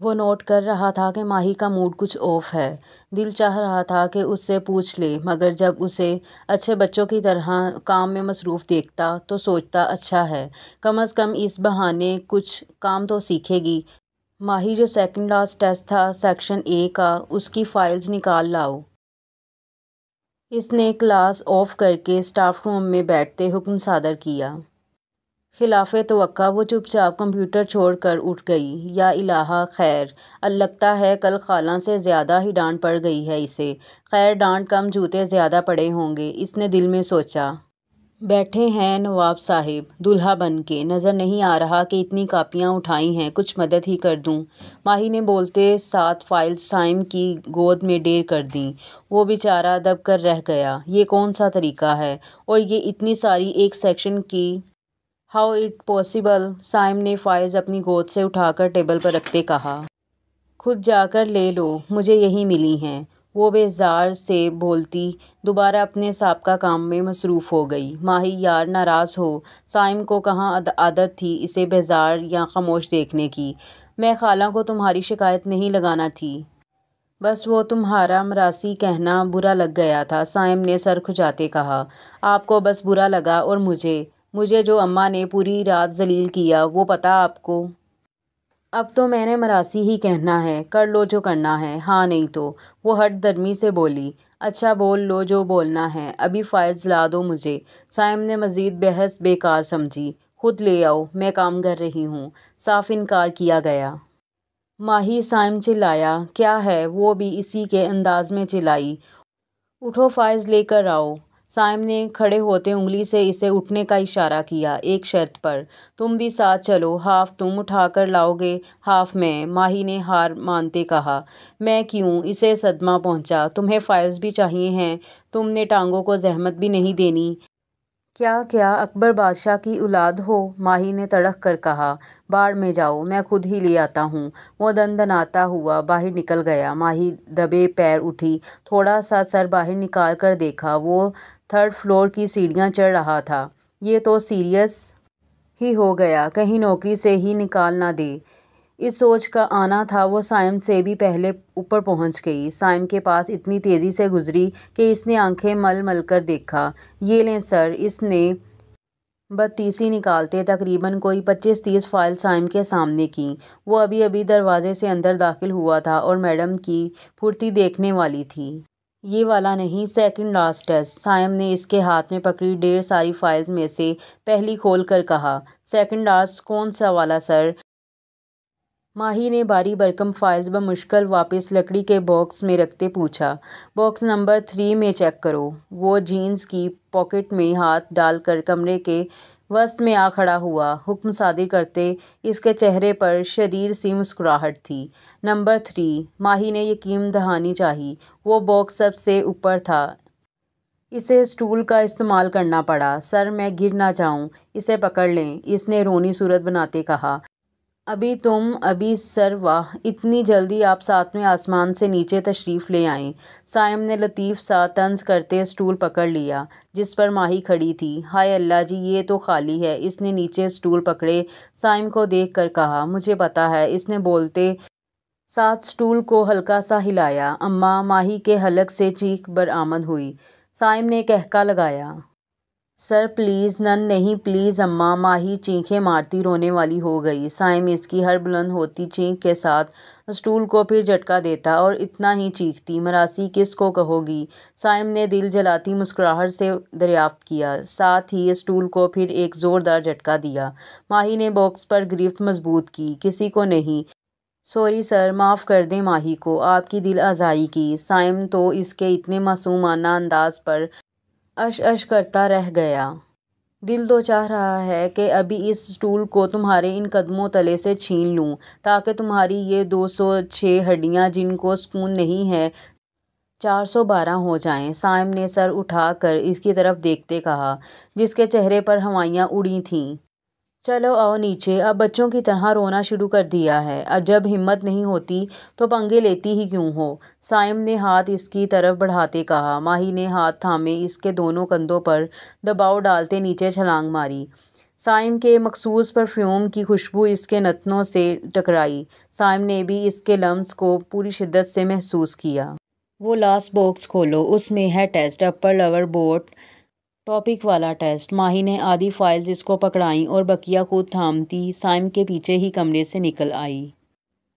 وہ نوٹ کر رہا تھا کہ ماہی کا موڈ کچھ آف ہے۔ دل چاہ رہا تھا کہ اس سے پوچھ لے، مگر جب اسے اچھے بچوں کی طرح کام میں مصروف دیکھتا تو سوچتا اچھا ہے، کم از کم اس بہانے کچھ کام تو سیکھے گی۔ ماہی جو سیکنڈ لاسٹ ٹیسٹ تھا سیکشن اے کا، اس کی فائلز نکال لاؤ۔ اس نے کلاس آف کر کے اسٹاف روم میں بیٹھتے حکم صادر کیا۔ خلاف توقع وہ چپ چاپ کمپیوٹر چھوڑ کر اٹھ گئی۔ یا الہ خیر، لگتا ہے کل خالہ سے زیادہ ہی ڈانٹ پڑ گئی ہے اسے۔ خیر ڈانٹ کم جوتے زیادہ پڑے ہوں گے، اس نے دل میں سوچا۔ بیٹھے ہیں نواب صاحب دولہا بن کے، نظر نہیں آ رہا کہ اتنی کاپیاں اٹھائی ہیں، کچھ مدد ہی کر دوں؟ ماہی نے بولتے ساتھ فائلز سائم کی گود میں ڈھیر کر دیں۔ وہ بیچارہ دب کر رہ گیا۔ یہ کون سا طریقہ ہے؟ اور یہ اتنی ساری ایک سیکشن کی؟ How it possible? سائم نے فائلز اپنی گود سے اٹھا کر ٹیبل پر رکھتے کہا۔ خود جا کر لے لو، مجھے یہی ملی ہیں۔ وہ بیزار سے بولتی دوبارہ اپنے سابقہ کام میں مصروف ہو گئی۔ ماہی یار ناراض ہو، سائم کو کہاں عادت تھی اسے بیزار یا خاموش دیکھنے کی۔ میں خالہ کو تمہاری شکایت نہیں لگانا تھی، بس وہ تمہارا مراسی کہنا برا لگ گیا تھا، سائم نے سر کھجاتے کہا۔ آپ کو بس برا لگا اور مجھے جو اماں نے پوری رات ذلیل کیا وہ پتہ آپ کو؟ اب تو میں نے مراسی ہی کہنا ہے، کر لو جو کرنا ہے، ہاں نہیں تو؟ وہ ہٹ درمی سے بولی۔ اچھا بول لو جو بولنا ہے، ابھی فائلز لا دو مجھے۔ سائم نے مزید بحث بیکار سمجھی۔ خود لے آؤ، میں کام کر رہی ہوں۔ صاف انکار کیا گیا۔ ماہی سائم چلایا۔ کیا ہے؟ وہ بھی اسی کے انداز میں چلائی۔ اٹھو فائلز لے کر آؤ۔ سائم نے کھڑے ہوتے انگلی سے اسے اٹھنے کا اشارہ کیا۔ ایک شرط پر، تم بھی ساتھ چلو، ہاف تم اٹھا کر لاؤ گے، ہاف میں۔ ماہی نے ہار مانتے کہا۔ میں کیوں؟ اسے صدمہ پہنچا۔ تمہیں فائلز بھی چاہیے ہیں، تم نے ٹانگوں کو زحمت بھی نہیں دینی۔ کیا اکبر بادشاہ کی اولاد ہو؟ ماہی نے تڑک کر کہا۔ باڑ میں جاؤ، میں خود ہی لے آتا ہوں۔ وہ دندناتا ہوا باہر نکل گیا۔ ماہی دبے پیر اٹھی، تھوڑا سا سر باہر نکال کر دیکھا۔ وہ تھرڈ فلور کی سیڑھیاں چڑھ رہا تھا۔ یہ تو سیریس ہی ہو گیا، کہیں نوکری سے ہی نکال نہ دے۔ اس سوچ کا آنا تھا وہ سائم سے بھی پہلے اوپر پہنچ گئی۔ سائم کے پاس اتنی تیزی سے گزری کہ اس نے آنکھیں مل مل کر دیکھا۔ یہ لیں سر، اس نے بتیسی نکالتے تقریباً کوئی 25-30 فائل سائم کے سامنے کیں۔ وہ ابھی دروازے سے اندر داخل ہوا تھا اور میڈم کی پھرتی دیکھنے والی تھی۔ یہ والا نہیں، سیکنڈ لاسٹ ٹیسٹ۔ سائم نے اس کے ہاتھ میں پکڑی ڈھیر ساری فائلز میں سے پہلی کھول کر کہا۔ سیکنڈ لاسٹ کون سا والا سر؟ ماہی نے بھاری بھرکم فائلز بمشکل واپس لکڑی کے باکس میں رکھتے پوچھا۔ باکس نمبر 3 میں چیک کرو۔ وہ جینز کی پاکٹ میں ہاتھ ڈال کر کمرے کے وسط میں آ کھڑا ہوا۔ حکم صادر کرتے اس کے چہرے پر شریر سی مسکراہٹ تھی۔ نمبر 3۔ ماہی نے یقین دہانی چاہی۔ وہ باکس سب سے اوپر تھا۔ اسے اسٹول کا استعمال کرنا پڑا۔ سر میں گر نہ جاؤں، اسے پکڑ لیں، اس نے رونی صورت بناتے کہا۔ ابھی سر واہ، اتنی جلدی آپ 7ویں آسمان سے نیچے تشریف لے آئیں۔ سائم نے لطیف سا طنز کرتے اسٹول پکڑ لیا جس پر ماہی کھڑی تھی۔ ہائے اللہ جی، یہ تو خالی ہے۔ اس نے نیچے اسٹول پکڑے سائم کو دیکھ کر کہا۔ مجھے پتہ ہے، اس نے بولتے ساتھ اسٹول کو ہلکا سا ہلایا۔ اماں، ماہی کے حلق سے چیخ برآمد ہوئی۔ سائم نے قہقہ لگایا۔ Sir please. نن نہیں، پلیز اماں۔ ماہی چیخیں مارتی رونے والی ہو گئی۔ سائم اس کی ہر بلند ہوتی چیخ کے ساتھ اسٹول کو پھر جھٹکا دیتا اور اتنا ہی چیختی۔ مراسی کس کو کہو گی؟ سائم نے دل جلاتی مسکراہٹ سے دریافت کیا، ساتھ ہی اسٹول کو پھر ایک زوردار جھٹکا دیا۔ ماہی نے باکس پر گرفت مضبوط کی۔ کسی کو نہیں۔ سوری سر، معاف کر دیں ماہی کو، آپ کی دل آزاری کی۔ سائم تو اس کے اتنے معصومانہ انداز پر اش کرتا رہ گیا۔ دل تو چاہ رہا ہے کہ ابھی اس اسٹول کو تمہارے ان قدموں تلے سے چھین لوں تاکہ تمہاری یہ 206 ہڈیاں جن کو سکون نہیں ہے 412 ہو جائیں۔ سائم نے سر اٹھا کر اس کی طرف دیکھتے کہا جس کے چہرے پر ہوائیاں اڑی تھیں۔ چلو آؤ نیچے، اب بچوں کی طرح رونا شروع کر دیا ہے، اب جب ہمت نہیں ہوتی تو پنگے لیتی ہی کیوں ہو؟ سائم نے ہاتھ اس کی طرف بڑھاتے کہا۔ ماہی نے ہاتھ تھامے اس کے دونوں کندھوں پر دباؤ ڈالتے نیچے چھلانگ ماری۔ صائم کے مخصوص پرفیوم کی خوشبو اس کے نتنوں سے ٹکرائی۔ صائم نے بھی اس کے لمس کو پوری شدت سے محسوس کیا۔ وہ لاسٹ باکس کھولو، اس میں ہے ٹیسٹ، اپر لور بوٹ ٹاپک والا ٹیسٹ۔ ماہی نے آدھی فائلز اس کو پکڑائیں اور بقیہ خود تھامتی صائم کے پیچھے ہی کمرے سے نکل آئی۔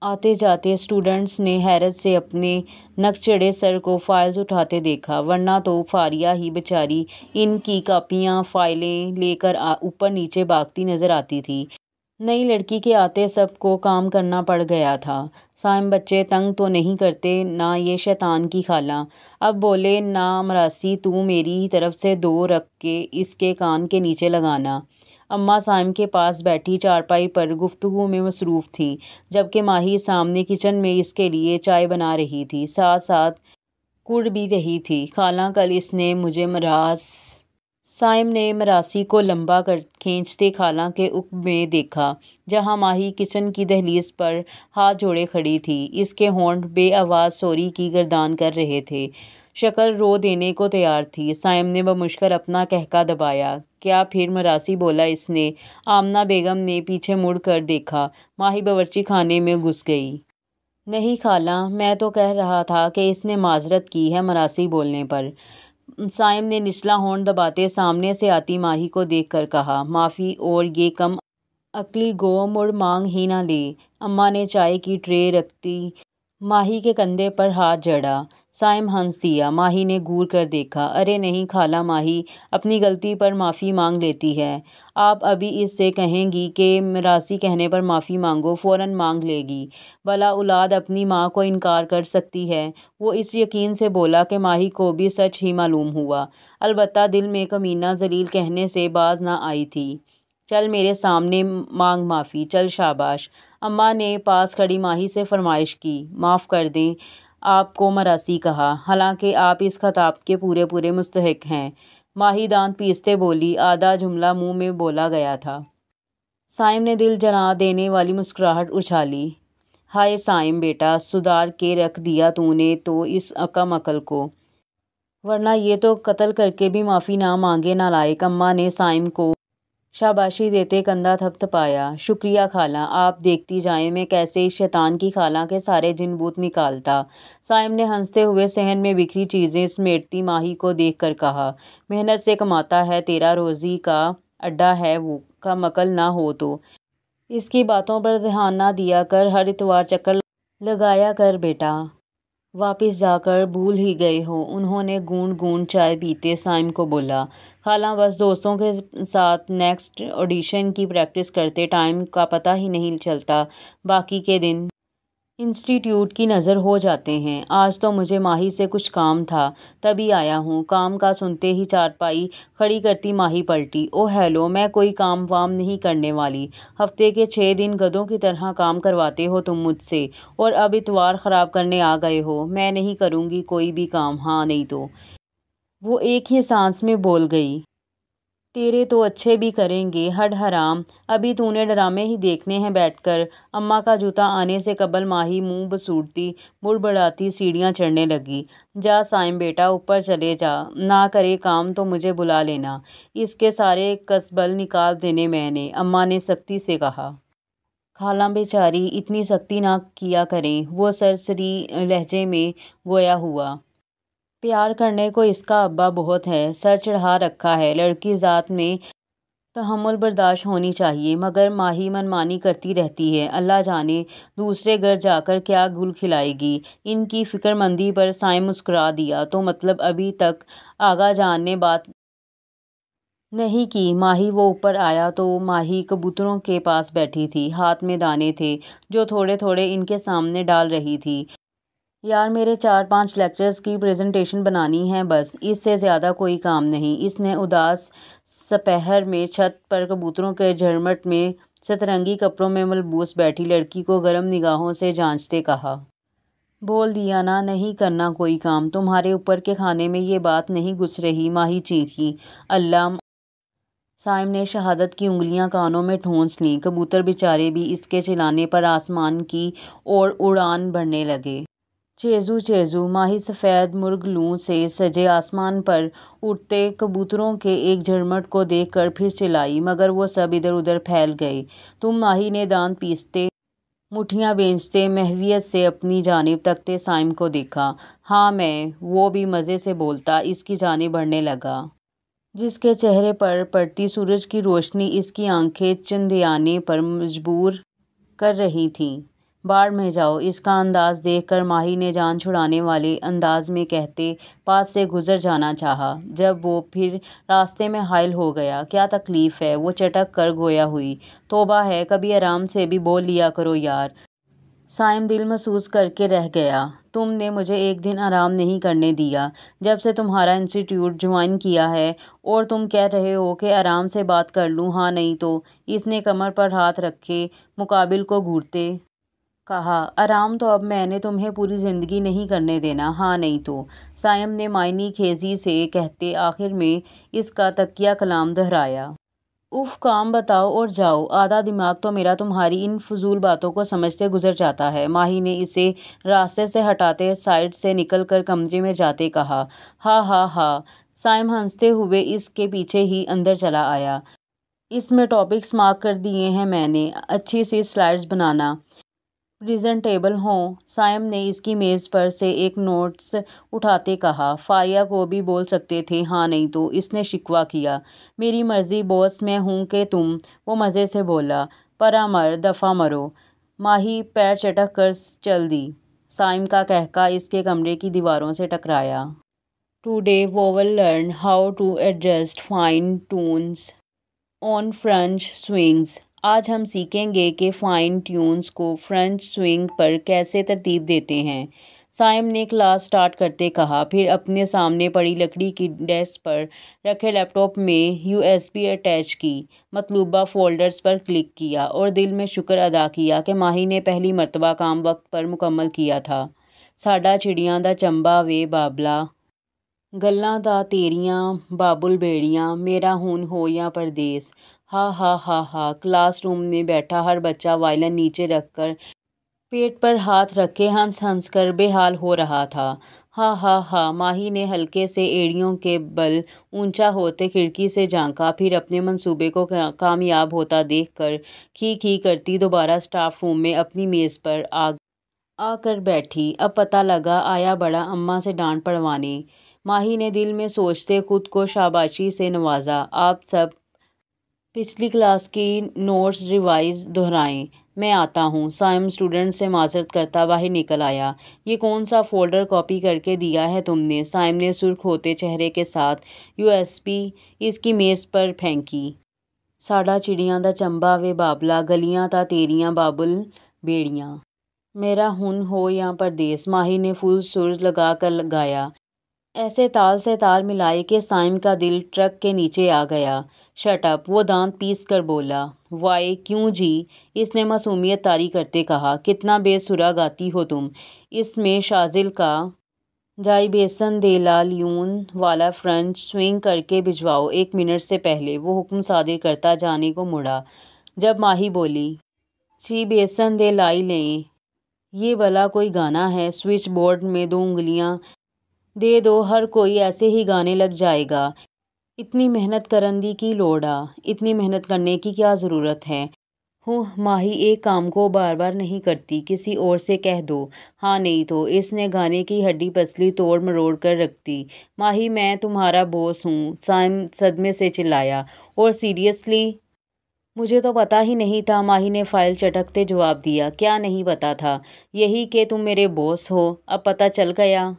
آتے جاتے اسٹوڈنٹس نے حیرت سے اپنے نک چڑھے سر کو فائلز اٹھاتے دیکھا، ورنہ تو فاریہ ہی بیچاری ان کی کاپیاں فائلیں لے کر اوپر نیچے بھاگتی نظر آتی تھی۔ نئی لڑکی کے آتے سب کو کام کرنا پڑ گیا تھا۔ صائم بچے تنگ تو نہیں کرتے نہ یہ شیطان کی خالہ؟ اب بولے نا مراسی، تو میری طرف سے 2 رکھ کے اس کے کان کے نیچے لگانا۔ اماں صائم کے پاس بیٹھی چارپائی پر گفتگو میں مصروف تھیں، جبکہ ماہی سامنے کچن میں اس کے لیے چائے بنا رہی تھی، ساتھ ساتھ کڑ بھی رہی تھی۔ خالہ کل اس نے مجھے صائم نے مراسی کو لمبا کھینچتے خالہ کے عقب میں دیکھا، جہاں ماہی کچن کی دہلیز پر ہاتھ جوڑے کھڑی تھی۔ اس کے ہونٹ بے آواز سوری کی گردان کر رہے تھے، شکل رو دینے کو تیار تھی۔ صائم نے بمشکل اپنا قہقہ دبایا۔ کیا پھر؟ مراسی بولا اس نے۔ آمنہ بیگم نے پیچھے مڑ کر دیکھا۔ ماہی باورچی خانے میں گھس گئی۔ نہیں خالہ، میں تو کہہ رہا تھا کہ اس نے معذرت کی ہے مراسی بولنے پر۔ صائم نے نچلا ہونٹ دباتے سامنے سے آتی ماہی کو دیکھ کر کہا، معافی، اور یہ کم عقلی گو مڑ مانگ ہی نہ لے۔ اماں نے چائے کی ٹرے رکھتی ماہی کے کندھے پر ہاتھ جڑا۔ صائم ہنس دیا۔ ماہی نے گھور کر دیکھا۔ ارے نہیں خالہ، ماہی اپنی غلطی پر معافی مانگ لیتی ہے۔ آپ ابھی اس سے کہیں گی کہ مراسی کہنے پر معافی مانگو، فوراً مانگ لے گی۔ بھلا اولاد اپنی ماں کو انکار کر سکتی ہے؟ وہ اس یقین سے بولا کہ ماہی کو بھی سچ ہی معلوم ہوا، البتہ دل میں کمینہ ذلیل کہنے سے باز نہ آئی تھی۔ چل میرے سامنے مانگ معافی، چل شاباش۔ اماں نے پاس کھڑی ماہی سے فرمائش کی، معاف کر دیں آپ کو مراسی کہا، حالانکہ آپ اس خطاب کے پورے مستحق ہیں۔ ماہی دانت پیستے بولی، آدھا جملہ منہ میں بولا گیا تھا۔ صائم نے دل جلا دینے والی مسکراہٹ اچھالی۔ ہائے صائم بیٹا، سدھار کے رکھ دیا تو نے تو اس کم عقل کو، ورنہ یہ تو قتل کر کے بھی معافی نہ مانگے نالائق۔ اماں نے صائم کو شاباشی دیتے کندھا تھپتھپایا۔ شکریہ خالہ، آپ دیکھتی جائیں میں کیسے اس شیطان کی خالہ کے سارے جن بھوت نکالتا۔ صائم نے ہنستے ہوئے صحن میں بکھری چیزیں سمیٹتی ماہی کو دیکھ کر کہا، محنت سے کماتا ہے، تیرا روزی کا اڈا ہے وہ، کم عقل نہ ہو تو اس کی باتوں پر دھیان نہ دیا کر، ہر اتوار چکر لگایا کر بیٹا۔ واپس جا کر بھول ہی گئے ہو؟ انہوں نے گونڈ چائے پیتے صائم کو بولا۔ خالہ بس دوستوں کے ساتھ نیکسٹ آڈیشن کی پریکٹس کرتے ٹائم کا پتہ ہی نہیں چلتا، باقی کے دن انسٹی ٹیوٹ کی نظر ہو جاتے ہیں۔ آج تو مجھے ماہی سے کچھ کام تھا، تبھی آیا ہوں۔ کام کا سنتے ہی چارپائی کھڑی کرتی ماہی پلٹی۔ اوہ ہیلو، میں کوئی کام وام نہیں کرنے والی، ہفتے کے 6 دن گدھوں کی طرح کام کرواتے ہو تم مجھ سے، اور اب اتوار خراب کرنے آ گئے ہو۔ میں نہیں کروں گی کوئی بھی کام، ہاں نہیں تو۔ وہ ایک ہی سانس میں بول گئی، تیرے تو اچھے بھی کریں گے، ہڈ حرام، ابھی تو نے ڈرامے ہی دیکھنے ہیں بیٹھ کر۔ اماں کا جوتا آنے سے قبل ماہی منہ بسوڑتی بڑبڑاتی سیڑھیاں چڑھنے لگی۔ جا صائم بیٹا، اوپر چلے جا، نہ کرے کام تو مجھے بلا لینا، اس کے سارے کسبل نکال دینے میں نے، اماں نے سختی سے کہا۔ خالہ بیچاری اتنی سختی نہ کیا کریں، وہ سرسری لہجے میں گویا ہوا۔ پیار کرنے کو اس کا ابا بہت ہے، سر چڑھا رکھا ہے، لڑکی ذات میں تحمل برداشت ہونی چاہیے، مگر ماہی منمانی کرتی رہتی ہے، اللہ جانے دوسرے گھر جا کر کیا گل کھلائے گی۔ ان کی فکر مندی پر صائم مسکرا دیا، تو مطلب ابھی تک آغا جان نے بات نہیں کی؟ ماہی وہ اوپر آیا تو ماہی کبوتروں کے پاس بیٹھی تھی، ہاتھ میں دانے تھے جو تھوڑے ان کے سامنے ڈال رہی تھی۔ یار میرے 4-5 لیکچرز کی پریزنٹیشن بنانی ہے بس، اس سے زیادہ کوئی کام نہیں۔ اس نے اداس سپہر میں چھت پر کبوتروں کے جھرمٹ میں سترنگی کپڑوں میں ملبوس بیٹھی لڑکی کو گرم نگاہوں سے جانچتے کہا، بول دیا نا نہیں کرنا کوئی کام، تمہارے اوپر کے کھانے میں یہ بات نہیں گھس رہی؟ ماہی چیخی۔ اللہ! صائم نے شہادت کی انگلیاں کانوں میں ٹھونس لیں۔ کبوتر بیچارے بھی اس کے چلانے پر آسمان کی اور اڑان بھرنے لگے۔ چیزو چیزو ماہی سفید مرغ لوں سے سجے آسمان پر اڑتے کبوتروں کے ایک جھرمٹ کو دیکھ کر پھر چلائی، مگر وہ سب ادھر ادھر پھیل گئے۔ تم ماہی نے دانت پیستے مٹھیاں بھینجتے محویت سے اپنی جانب تکتے سائم کو دیکھا۔ ہاں میں، وہ بھی مزے سے بولتا اس کی جانب بڑھنے لگا، جس کے چہرے پر پڑتی سورج کی روشنی اس کی آنکھیں چندیانے پر مجبور کر رہی تھیں۔ باڑ میں جاؤ، اس کا انداز دیکھ کر ماہی نے جان چھڑانے والے انداز میں کہتے پاس سے گزر جانا چاہا۔ جب وہ پھر راستے میں حائل ہو گیا، کیا تکلیف ہے؟ وہ چٹک کر گویا ہوئی۔ توبہ ہے، کبھی آرام سے بھی بول لیا کرو یار۔ سائم دل محسوس کر کے رہ گیا۔ تم نے مجھے ایک دن آرام نہیں کرنے دیا جب سے تمہارا انسٹیٹیوٹ جوائن کیا ہے، اور تم کہہ رہے ہو کہ آرام سے بات کر لوں، ہاں نہیں تو؟ اس نے کمر پر ہاتھ رکھے مقابل کو گھورتے کہا۔ آرام تو اب میں نے تمہیں پوری زندگی نہیں کرنے دینا، ہاں نہیں تو؟ سائم نے معنی خیزی سے کہتے آخر میں اس کا تکیہ کلام دہرایا۔ اف، کام بتاؤ اور جاؤ، آدھا دماغ تو میرا تمہاری ان فضول باتوں کو سمجھتے گزر جاتا ہے۔ ماہی نے اسے راستے سے ہٹاتے سائڈ سے نکل کر کمرے میں جاتے کہا۔ ہا ہا ہا، سائم ہنستے ہوئے اس کے پیچھے ہی اندر چلا آیا۔ اس میں ٹاپکس مارک کر دیے ہیں میں نے، اچھی سی سلائڈز بنانا، پریزنٹیبل ہوں۔ سائم نے اس کی میز پر سے ایک نوٹس اٹھاتے کہا۔ فاریہ کو بھی بول سکتے تھے، ہاں نہیں تو؟ اس نے شکوہ کیا۔ میری مرضی باس، میں ہوں کہ تم؟ وہ مزے سے بولا۔ پرا مر، دفعہ مرو۔ ماہی پیر چٹک کر چل دی۔ سائم کا قہقہ اس کے کمرے کی دیواروں سے ٹکرایا۔ Today we will learn how to adjust fine tunes on French swings۔ آج ہم سیکھیں گے کہ فائن ٹیونز کو فرینچ سوئنگ پر کیسے ترتیب دیتے ہیں۔ سائم نے کلاس سٹارٹ کرتے کہا، پھر اپنے سامنے پڑی لکڑی کی ڈیسک پر رکھے لیپ ٹاپ میں USB اٹیچ کی، مطلوبہ فولڈرز پر کلک کیا اور دل میں شکر ادا کیا کہ ماہی نے پہلی مرتبہ کام وقت پر مکمل کیا تھا۔ ساڈا چڑیاں دا چنبا وے بابلا، گلاں دا تیریاں بابل بیڑیاں، میرا ہون ہو یا پردیس۔ ہا ہا ہا ہا، کلاس روم میں بیٹھا ہر بچہ وائلن نیچے رکھ کر پیٹ پر ہاتھ رکھے ہنس ہنس کر بے حال ہو رہا تھا۔ ہا ہا ہا، ماہی نے ہلکے سے ایڑیوں کے بل اونچا ہوتے کھڑکی سے جھانکا، پھر اپنے منصوبے کو کامیاب ہوتا دیکھ کر کھی کھی کرتی دوبارہ سٹاف روم میں اپنی میز پر آ کر بیٹھی۔ اب پتہ لگا آیا بڑا اماں سے ڈانٹ پڑوانے۔ ماہی نے دل میں سوچتے خود کو شاباشی سے نوازا۔ آپ سب پچھلی کلاس کی نوٹس ریوائز دہرائیں، میں آتا ہوں۔ سائم اسٹوڈنٹ سے معذرت کرتا باہر نکل آیا۔ یہ کون سا فولڈر کاپی کر کے دیا ہے تم نے؟ سائم نے سرخ ہوتے چہرے کے ساتھ USB اس کی میز پر پھینکی۔ ساڈا چڑیاں دا چنبا وے بابلا، گلیاں تا تیریاں بابل بیڑیاں، میرا ہن ہو یا پردیس، ماہی نے فل سر لگا کر گایا، ایسے تال سے تال ملائے کہ سائم کا دل ٹرک کے نیچے آ گیا۔ شٹ اپ، وہ دانت پیس کر بولا۔ وائی، کیوں جی؟ اس نے معصومیت طاری کرتے کہا۔ کتنا بے سرا گاتی ہو تم۔ اس میں شازل کا جائی بیسن دے لا لیون والا فرینچ سوئنگ کر کے بھجواؤ 1 منٹ سے پہلے، وہ حکم صادر کرتا جانے کو مڑا۔ جب ماہی بولی، سی بیسن دے لائی لیں، یہ بھلا کوئی گانا ہے؟ سوئچ بورڈ میں 2 انگلیاں دے دو، ہر کوئی ایسے ہی گانے لگ جائے گا۔ اتنی محنت کرن دی کی لوڑ آ؟ اتنی محنت کرنے کی کیا ضرورت ہے؟ ماہی ایک کام کو بار بار نہیں کرتی، کسی اور سے کہہ دو، ہاں نہیں تو؟ اس نے گانے کی ہڈی پسلی توڑ مروڑ کر رکھ دی۔ ماہی، میں تمہارا باس ہوں، سائم صدمے سے چلایا۔ اور سیریسلی؟ مجھے تو پتہ ہی نہیں تھا، ماہی نے فائل چٹکتے جواب دیا۔ کیا نہیں پتہ تھا؟ یہی کہ تم میرے باس ہو، اب پتہ چل گیا؟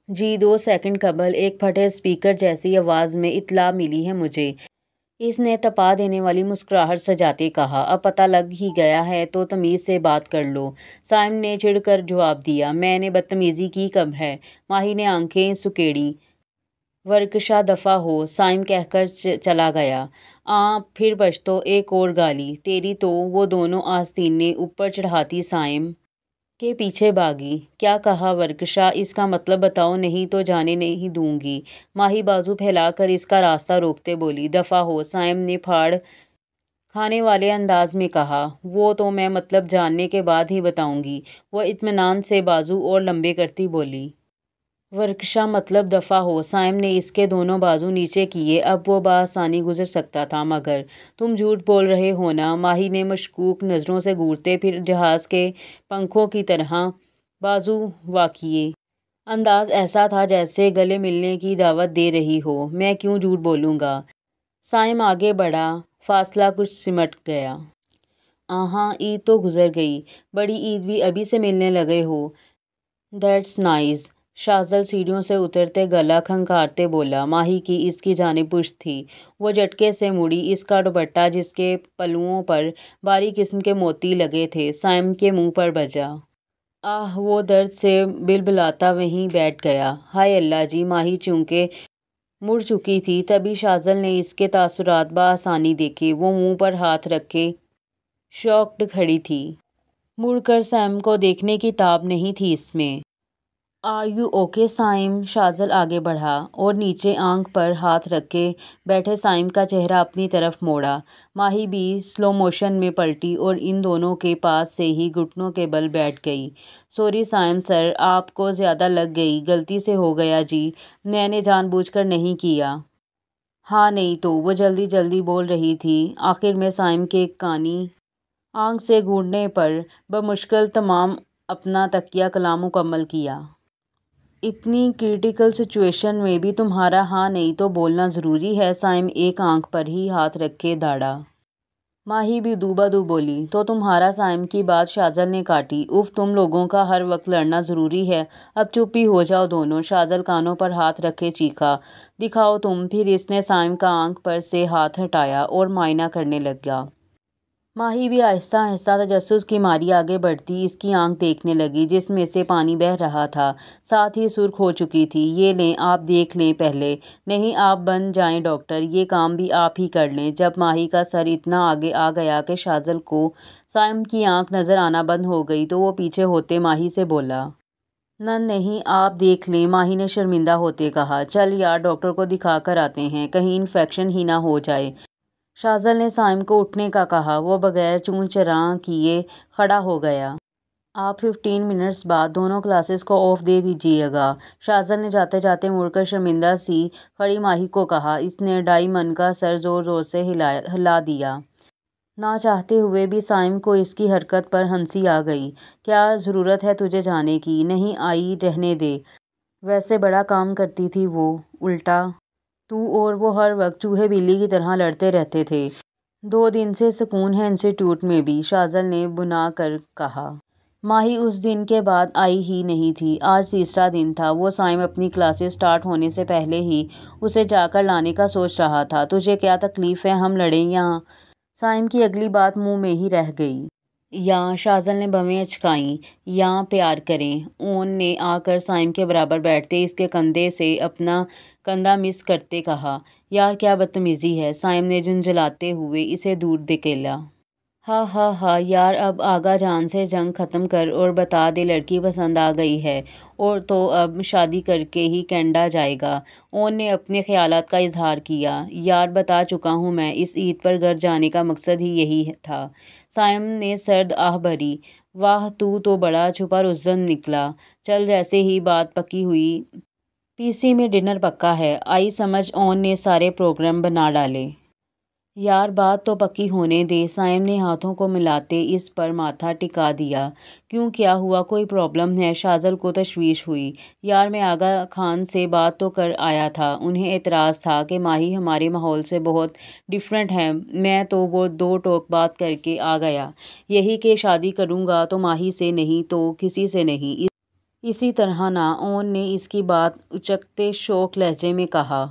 جی، 2 سیکنڈ قبل ایک پھٹے اسپیکر جیسی آواز میں اطلاع ملی ہے مجھے، اس نے تپا دینے والی مسکراہٹ سجاتے کہا۔ اب پتہ لگ ہی گیا ہے تو تمیز سے بات کر لو، سائم نے چڑ کر جواب دیا۔ میں نے بدتمیزی کی کب ہے؟ ماہی نے آنکھیں سکیڑیں۔ ورکشا دفعہ ہو، سائم کہہ کر چلا گیا۔ پھر پشتو، ایک اور گالی تیری تو؟ وہ دونوں آستینے اوپر چڑھاتی سائم کے پیچھے بھاگی۔ کیا کہا ورکشا؟ اس کا مطلب بتاؤ، نہیں تو جانے نہیں دوں گی۔ ماہی بازو پھیلا کر اس کا راستہ روکتے بولی۔ دفعہ ہو، سائم نے پھاڑ کھانے والے انداز میں کہا۔ وہ تو میں مطلب جاننے کے بعد ہی بتاؤں گی، وہ اطمینان سے بازو اور لمبے کرتی بولی۔ ورکشا مطلب دفع ہو۔ سائم نے اس کے دونوں بازو نیچے کیے۔ اب وہ بآسانی گزر سکتا تھا، مگر تم جھوٹ بول رہے ہو نا؟ ماہی نے مشکوک نظروں سے گھورتے پھر جہاز کے پنکھوں کی طرح بازو وا کیے۔ انداز ایسا تھا جیسے گلے ملنے کی دعوت دے رہی ہو۔ میں کیوں جھوٹ بولوں گا؟ سائم آگے بڑھا، فاصلہ کچھ سمٹ گیا۔ آہاں، عید تو گزر گئی، بڑی عید بھی ابھی سے ملنے لگے ہو۔ That's nice. شاذل سیڑھیوں سے اترتے گلا کھنکارتے بولا۔ ماہی کی اس کی جانب پشت تھی۔ وہ جھٹکے سے مڑی۔ اس کا دوپٹہ جس کے پلوؤں پر باریک قسم کے موتی لگے تھے، سائم کے منہ پر بجا۔ آہ! وہ درد سے بلبلاتا وہیں بیٹھ گیا۔ ہائے اللہ جی! ماہی چونکہ مڑ چکی تھی، تبھی شاذل نے اس کے تاثرات بآسانی دیکھے۔ وہ منہ پر ہاتھ رکھے شاکڈ کھڑی تھی۔ مڑ کر سائم کو دیکھنے کی تاب نہیں تھی اس میں۔ آر یو اوکے سائم؟ شاذل آگے بڑھا اور نیچے آنکھ پر ہاتھ رکھے بیٹھے سائم کا چہرہ اپنی طرف موڑا۔ ماہی بھی سلو موشن میں پلٹی اور ان دونوں کے پاس سے ہی گھٹنوں کے بل بیٹھ گئی۔ سوری سائم سر، آپ کو زیادہ لگ گئی، غلطی سے ہو گیا جی، میں نے جان بوجھ کر نہیں کیا۔ ہاں نہیں تو؟ وہ جلدی جلدی بول رہی تھی۔ آخر میں سائم کے کانی آنکھ سے گھونڈنے پر بمشکل تمام اپنا تکیہ کلام مکمل کیا۔ اتنی کریٹیکل سچویشن میں بھی تمہارا ہاں نہیں تو بولنا ضروری ہے؟ سائم ایک آنکھ پر ہی ہاتھ رکھے داڑھا۔ ماہی بھی دو بدو بولی۔ تو تمہارا؟ سائم کی بات شاذل نے کاٹی۔ اف، تم لوگوں کا ہر وقت لڑنا ضروری ہے؟ اب چپ ہی ہو جاؤ دونوں! شاذل کانوں پر ہاتھ رکھے چیخا۔ دکھاؤ تم! پھر اس نے سائم کا آنکھ پر سے ہاتھ ہٹایا اور معائنہ کرنے لگا۔ ماہی بھی آہستہ آہستہ تجسس کی ماری آگے بڑھتی اس کی آنکھ دیکھنے لگی، جس میں سے پانی بہہ رہا تھا، ساتھ ہی سرخ ہو چکی تھی۔ یہ لیں، آپ دیکھ لیں پہلے۔ نہیں، آپ بن جائیں ڈاکٹر، یہ کام بھی آپ ہی کر لیں۔ جب ماہی کا سر اتنا آگے آ گیا کہ شاذل کو سائم کی آنکھ نظر آنا بند ہو گئی تو وہ پیچھے ہوتے ماہی سے بولا۔ نہیں، آپ دیکھ لیں، ماہی نے شرمندہ ہوتے کہا۔ چل یار، ڈاکٹر کو دکھا کر آتے ہیں، کہیں انفیکشن ہی نہ ہو جائے۔ شاذل نے سائم کو اٹھنے کا کہا۔ وہ بغیر چوں چراں کیے کھڑا ہو گیا۔ آپ 15 منٹس بعد دونوں کلاسز کو آف دے دیجیے گا، شاذل نے جاتے جاتے مڑ کر شرمندہ سی کھڑی ماہی کو کہا۔ اس نے ڈائمن کا سر زور زور سے ہلا دیا۔ نہ چاہتے ہوئے بھی سائم کو اس کی حرکت پر ہنسی آ گئی۔ کیا ضرورت ہے تجھے جانے کی؟ نہیں آئی، رہنے دے۔ ویسے بڑا کام کرتی تھی وہ، الٹا تو اور وہ ہر وقت چوہے بلی کی طرح لڑتے رہتے تھے۔ 2 دن سے سکون ہے انسٹی ٹیوٹ میں بھی، شاذل نے بنا کر کہا۔ ماہی اس دن کے بعد آئی ہی نہیں تھی۔ آج تیسرا دن تھا۔ وہ سائم اپنی کلاسز سٹارٹ ہونے سے پہلے ہی اسے جا کر لانے کا سوچ رہا تھا۔ تجھے کیا تکلیف ہے، ہم لڑیں یا؟ سائم کی اگلی بات منہ میں ہی رہ گئی۔ یا؟ شاذل نے بھویں اچکائیں۔ یا پیار کریں؟ اون نے آ کر سائم کے برابر بیٹھتے اس کے کندھے سے اپنا کندھا مس کرتے کہا۔ یار کیا بدتمیزی ہے! سائم نے جھنجھلاتے ہوئے اسے دور دھکیلا۔ ہا ہا ہا! یار اب آغا جان سے جنگ ختم کر اور بتا دے لڑکی پسند آ گئی ہے اور تو اب شادی کر کے ہی کینیڈا جائے گا۔ اون نے اپنے خیالات کا اظہار کیا۔ یار بتا چکا ہوں میں، اس عید پر گھر جانے کا مقصد ہی یہی تھا۔ سائم نے سرد آہ بھری۔ واہ، تو بڑا چھپا رستم نکلا۔ چل، جیسے ہی بات پکی ہوئی، پی سی میں ڈنر پکا ہے، آئی سمجھ؟ اون نے سارے پروگرام بنا ڈالے۔ یار بات تو پکی ہونے دے۔ سائم نے ہاتھوں کو ملاتے اس پر ماتھا ٹکا دیا۔ کیوں، کیا ہوا؟ کوئی پرابلم ہے؟ شاذل کو تشویش ہوئی۔ یار میں آغا خان سے بات تو کر آیا تھا، انہیں اعتراض تھا کہ ماہی ہمارے ماحول سے بہت ڈفرینٹ ہے۔ میں تو وہ 2 ٹوک بات کر کے آ گیا، یہی کہ شادی کروں گا تو ماہی سے نہیں تو کسی سے نہیں، اسی طرح نا؟ اون نے اس کی بات اچکتے شوق لہجے میں کہا۔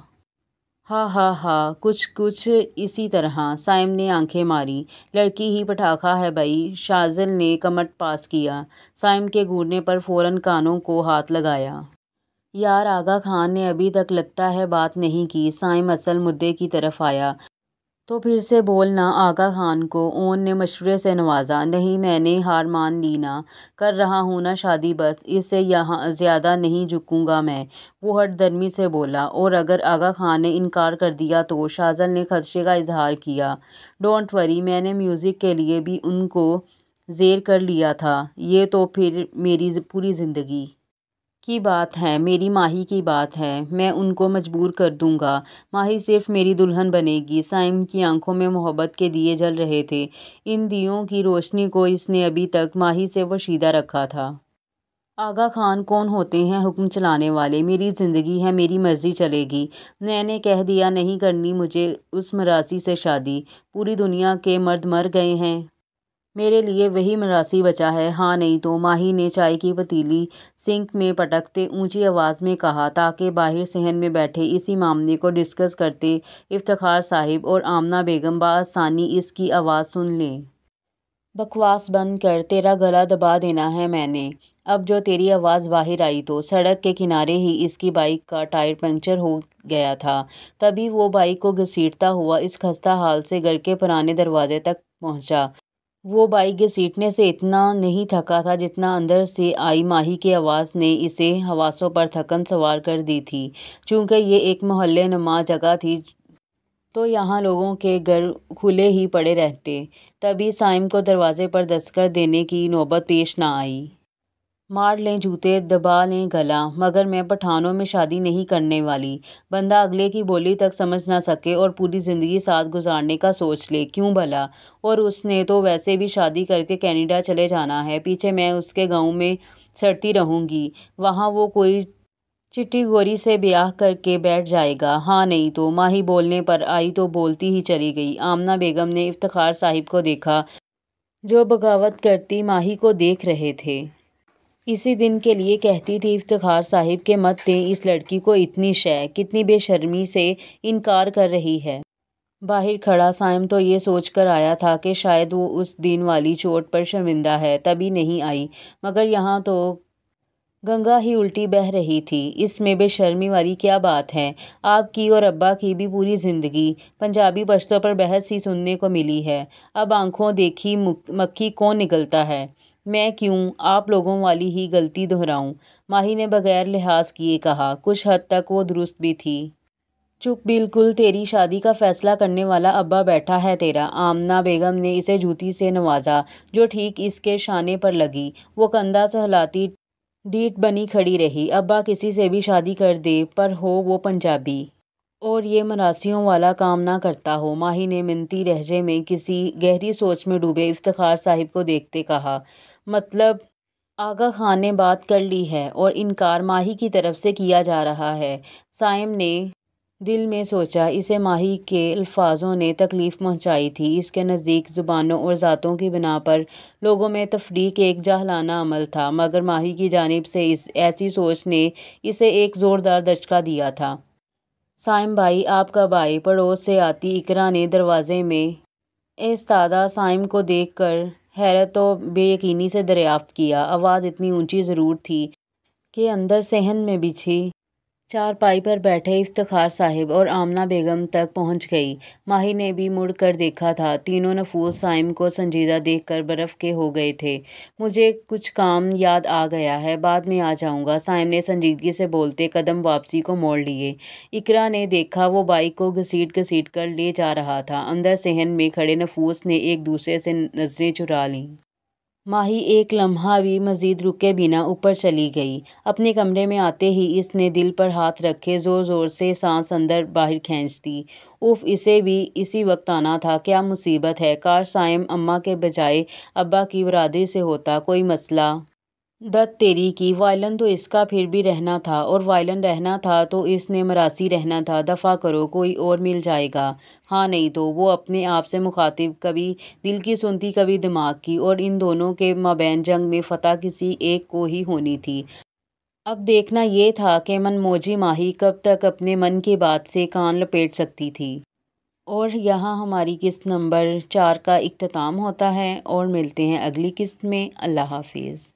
ہا ہا ہا! کچھ اسی طرح، سائم نے آنکھیں ماری۔ لڑکی ہی پٹاخہ ہے بھائی، شاذل نے کمٹ پاس کیا۔ سائم کے گھورنے پر فوراً کانوں کو ہاتھ لگایا۔ یار آغا خان نے ابھی تک لگتا ہے بات نہیں کی۔ سائم اصل مدعے کی طرف آیا۔ تو پھر سے بولنا آغا خان کو اون نے مشورے سے نوازا۔ نہیں، میں نے ہار مان لی نا، کر رہا ہوں نا شادی، بس اس سے یہاں زیادہ نہیں جھکوں گا میں، وہ ہٹ درمی سے بولا۔ اور اگر آغا خان نے انکار کر دیا تو؟ شاذل نے خدشے کا اظہار کیا۔ ڈونٹ وری، میں نے میوزک کے لیے بھی ان کو زیر کر لیا تھا، یہ تو پھر میری پوری زندگی کی بات ہے، میری ماہی کی بات ہے، میں ان کو مجبور کر دوں گا، ماہی صرف میری دلہن بنے گی۔ سائم کی آنکھوں میں محبت کے دیے جل رہے تھے، ان دیوں کی روشنی کو اس نے ابھی تک ماہی سے پوشیدہ رکھا تھا۔ آغا خان کون ہوتے ہیں حکم چلانے والے؟ میری زندگی ہے، میری مرضی چلے گی۔ میں نے کہہ دیا نہیں کرنی مجھے اس مراسی سے شادی، پوری دنیا کے مرد مر گئے ہیں، میرے لیے وہی مراسی بچا ہے، ہاں نہیں تو؟ ماہی نے چائے کی پتیلی سنک میں پٹکتے اونچی آواز میں کہا، تاکہ باہر صحن میں بیٹھے اسی معاملے کو ڈسکس کرتے افتخار صاحب اور آمنہ بیگم بآسانی اس کی آواز سن لیں۔ بکواس بند کر، تیرا گلا دبا دینا ہے میں نے، اب جو تیری آواز باہر آئی تو۔ سڑک کے کنارے ہی اس کی بائیک کا ٹائر پنکچر ہو گیا تھا، تبھی وہ بائیک کو گھسیٹتا ہوا اس خستہ حال سے گھر کے پرانے دروازے تک پہنچا۔ وہ بائیک گھسیٹنے سے اتنا نہیں تھکا تھا جتنا اندر سے آئی ماہی کی آواز نے اسے حواسوں پر تھکن سوار کر دی تھی۔ چونکہ یہ ایک محلے نما جگہ تھی تو یہاں لوگوں کے گھر کھلے ہی پڑے رہتے، تبھی سائم کو دروازے پر دستک دینے کی نوبت پیش نہ آئی۔ مار لیں جوتے، دبا لیں گلا، مگر میں پٹھانوں میں شادی نہیں کرنے والی۔ بندہ اگلے کی بولی تک سمجھ نہ سکے اور پوری زندگی ساتھ گزارنے کا سوچ لے، کیوں بھلا؟ اور اس نے تو ویسے بھی شادی کر کے کینیڈا چلے جانا ہے، پیچھے میں اس کے گاؤں میں سڑتی رہوں گی، وہاں وہ کوئی چٹی گوری سے بیاہ کر کے بیٹھ جائے گا، ہاں نہیں تو؟ ماہی بولنے پر آئی تو بولتی ہی چلی گئی۔ آمنہ بیگم نے افتخار صاحب کو دیکھا جو بغاوت کرتی ماہی کو دیکھ رہے تھے۔ اسی دن کے لیے کہتی تھی افتخار صاحب کہ مت دیں اس لڑکی کو اتنی شے، کتنی بے شرمی سے انکار کر رہی ہے۔ باہر کھڑا سائم تو یہ سوچ کر آیا تھا کہ شاید وہ اس دن والی چوٹ پر شرمندہ ہے، تبھی نہیں آئی، مگر یہاں تو گنگا ہی الٹی بہہ رہی تھی، اس میں بے شرمی والی کیا بات ہے؟ آپ کی اور ابا کی بھی پوری زندگی پنجابی پشتوں پر بحث ہی سننے کو ملی ہے، اب آنکھوں دیکھی مکھی کون نگلتا ہے؟ میں کیوں آپ لوگوں والی ہی غلطی دہراؤں؟ ماہی نے بغیر لحاظ کیے کہا۔ کچھ حد تک وہ درست بھی تھی۔ چپ بالکل، تیری شادی کا فیصلہ کرنے والا ابا بیٹھا ہے تیرا۔ آمنہ بیگم نے اسے جوتی سے نوازا جو ٹھیک اس کے شانے پر لگی۔ وہ کندھا سہلاتی ڈھیٹ بنی کھڑی رہی۔ ابا کسی سے بھی شادی کر دے، پر ہو وہ پنجابی اور یہ مراسیوں والا کام نہ کرتا ہو۔ ماہی نے منتی لہجے میں کسی گہری سوچ میں ڈوبے افتخار صاحب کو دیکھتے کہا، مطلب آغا خان نے بات کر لی ہے اور انکار ماہی کی طرف سے کیا جا رہا ہے۔ سائم نے دل میں سوچا، اسے ماہی کے الفاظوں نے تکلیف پہنچائی تھی، اس کے نزدیک زبانوں اور ذاتوں کی بنا پر لوگوں میں تفریق ایک جاہلانہ عمل تھا، مگر ماہی کی جانب سے ایسی سوچ نے اسے ایک زوردار دھچکا دیا تھا۔ سائم بھائی آپ کب آئے؟ پڑوس سے آتی اقرا نے دروازے میں ایستادہ سائم کو دیکھ کر حیرت و بے یقینی سے دریافت کیا۔ آواز اتنی اونچی ضرور تھی کہ اندر صحن میں بچھی چارپائی پر بیٹھے افتخار صاحب اور آمنہ بیگم تک پہنچ گئی۔ ماہی نے بھی مڑ کر دیکھا تھا، تینوں نفوس سائم کو سنجیدہ دیکھ کر برف کے ہو گئے تھے۔ مجھے کچھ کام یاد آ گیا ہے، بعد میں آ جاؤں گا، سائم نے سنجیدگی سے بولتے قدم واپسی کو موڑ لیے۔ اقرا نے دیکھا وہ بائیک کو گھسیٹ گھسیٹ کر لے جا رہا تھا۔ اندر صحن میں کھڑے نفوس نے ایک دوسرے سے نظریں چرا لیں۔ ماہی ایک لمحہ بھی مزید رکے بنا اوپر چلی گئی۔ اپنے کمرے میں آتے ہی اس نے دل پر ہاتھ رکھے زور زور سے سانس اندر باہر کھینچتی۔ اف، اسے بھی اسی وقت آنا تھا، کیا مصیبت ہے، کاش سائم اماں کے بجائے ابا کی برادری سے ہوتا، کوئی مسئلہ دت تیری کی، وائلن تو اس کا پھر بھی رہنا تھا، اور وائلن رہنا تھا تو اس نے مراسی رہنا تھا، دفع کرو، کوئی اور مل جائے گا، ہاں نہیں تو؟ وہ اپنے آپ سے مخاطب، کبھی دل کی سنتی کبھی دماغ کی، اور ان دونوں کے مابین جنگ میں فتح کسی ایک کو ہی ہونی تھی۔ اب دیکھنا یہ تھا کہ من موجی ماہی کب تک اپنے من کی بات سے کان لپیٹ سکتی تھی۔ اور یہاں ہماری قسط نمبر 4 کا اختتام ہوتا ہے، اور ملتے ہیں اگلی قسط میں۔ اللہ حافظ۔